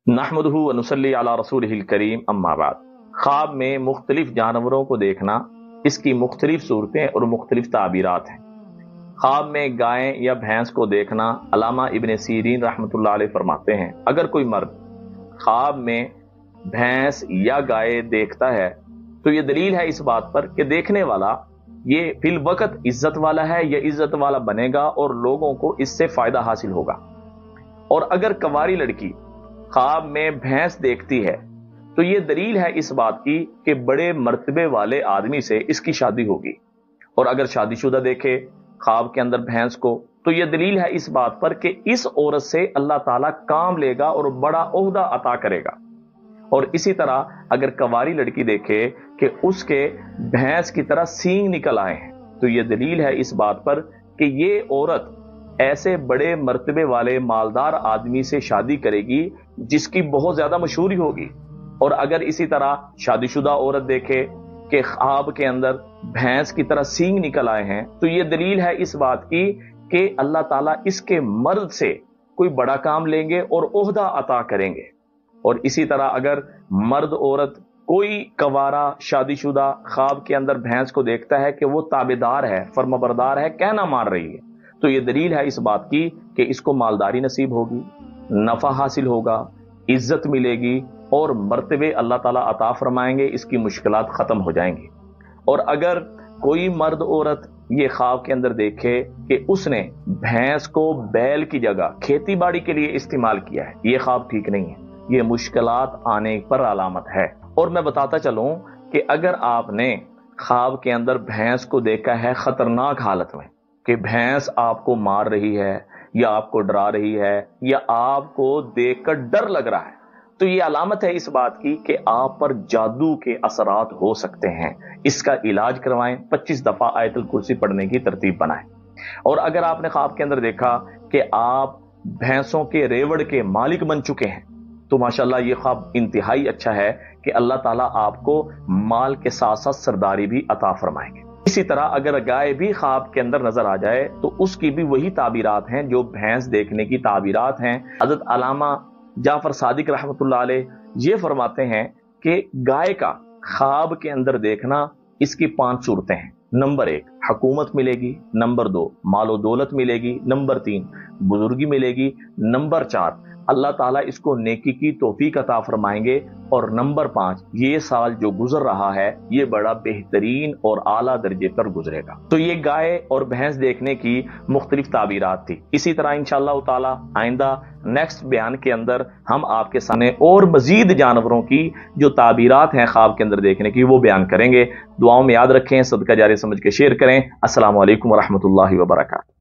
नहमदुहु व नुसल्ली अला रसूलिहिल करीम अम्मा बाद। ख्वाब में मुख्तलिफ जानवरों को देखना, इसकी मुख्तलिफ सूरतें और मुख्तलिफ ताबीरात हैं। ख्वाब में गाय या भैंस को देखना, अल्लामा इब्न सीरीन रहमतुल्लाह अलैह फरमाते हैं, अगर कोई मर्द ख्वाब में भैंस या गाय देखता है तो ये दलील है इस बात पर कि देखने वाला ये फिल वक्त इज्जत वाला है या इज्जत वाला बनेगा और लोगों को इससे फायदा हासिल होगा। और अगर कंवारी लड़की ख्वाब में भैंस देखती है तो ये दलील है इस बात की कि बड़े मर्तबे वाले आदमी से इसकी शादी होगी। और अगर शादीशुदा देखे ख्वाब के अंदर भैंस को तो ये दलील है इस बात पर कि इस औरत से अल्लाह ताला काम लेगा और बड़ा ओहदा अता करेगा। और इसी तरह अगर कंवारी लड़की देखे कि उसके भैंस की तरह सींग निकल आए हैं तो ये दलील है इस बात पर कि ये औरत ऐसे बड़े मर्तबे वाले मालदार आदमी से शादी करेगी जिसकी बहुत ज्यादा मशहूरी होगी। और अगर इसी तरह शादीशुदा औरत देखे कि ख्वाब के अंदर भैंस की तरह सींग निकल आए हैं तो ये दलील है इस बात की कि अल्लाह ताला इसके मर्द से कोई बड़ा काम लेंगे और ओहदा अता करेंगे। और इसी तरह अगर मर्द औरत कोई कंवारा शादीशुदा ख्वाब के अंदर भैंस को देखता है कि वो ताबेदार है, फर्माबरदार है, कहना मान रही है, तो ये दलील है इस बात की कि इसको मालदारी नसीब होगी, नफा हासिल होगा, इज्जत मिलेगी और मर्तबे अल्लाह ताला अता फरमाएंगे, इसकी मुश्किलात खत्म हो जाएंगी। और अगर कोई मर्द औरत ये ख्वाब के अंदर देखे कि उसने भैंस को बैल की जगह खेती बाड़ी के लिए इस्तेमाल किया है, ये ख्वाब ठीक नहीं है, ये मुश्किलात आने पर अलामत है। और मैं बताता चलूं कि अगर आपने ख्वाब के अंदर भैंस को देखा है खतरनाक हालत में कि भैंस आपको मार रही है या आपको डरा रही है या आपको देखकर डर लग रहा है, तो ये अलामत है इस बात की कि आप पर जादू के असरात हो सकते हैं। इसका इलाज करवाएं, 25 दफा आयतुल कुर्सी पढ़ने की तरतीब बनाएं। और अगर आपने ख्वाब के अंदर देखा कि आप भैंसों के रेवड़ के मालिक बन चुके हैं तो माशाल्लाह ये ख्वाब इंतहाई अच्छा है कि अल्लाह ताला आपको माल के साथ साथ सरदारी भी अता फरमाएंगे। इसी तरह अगर गाय भी ख्वाब के अंदर नजर आ जाए तो उसकी भी वही ताबीरात हैं जो भैंस देखने की ताबीरात हैं। हज़रत अल्लामा जाफर सादिक रहमतुल्लाह अलैह ये फरमाते हैं कि गाय का ख्वाब के अंदर देखना, इसकी 5 सूरतें हैं। नंबर 1 हुकूमत मिलेगी, नंबर 2 मालो दौलत मिलेगी, नंबर 3 बुजुर्गी मिलेगी, नंबर 4 अल्लाह ताला इसको नेकी की तौफीक अता फरमाएंगे और नंबर 5 ये साल जो गुजर रहा है ये बड़ा बेहतरीन और आला दर्जे पर गुजरेगा। तो ये गाय और भैंस देखने की मुख्तलिफ ताबीरात थी। इसी तरह इंशाअल्लाह ताला आइंदा नेक्स्ट बयान के अंदर हम आपके सामने और मजीद जानवरों की जो ताबीरात हैं ख्वाब के अंदर देखने की वो बयान करेंगे। दुआओं में याद रखें, सदका जारी समझ के शेयर करें। अस्सलामु अलैकुम व रहमतुल्लाहि व बरकातहू।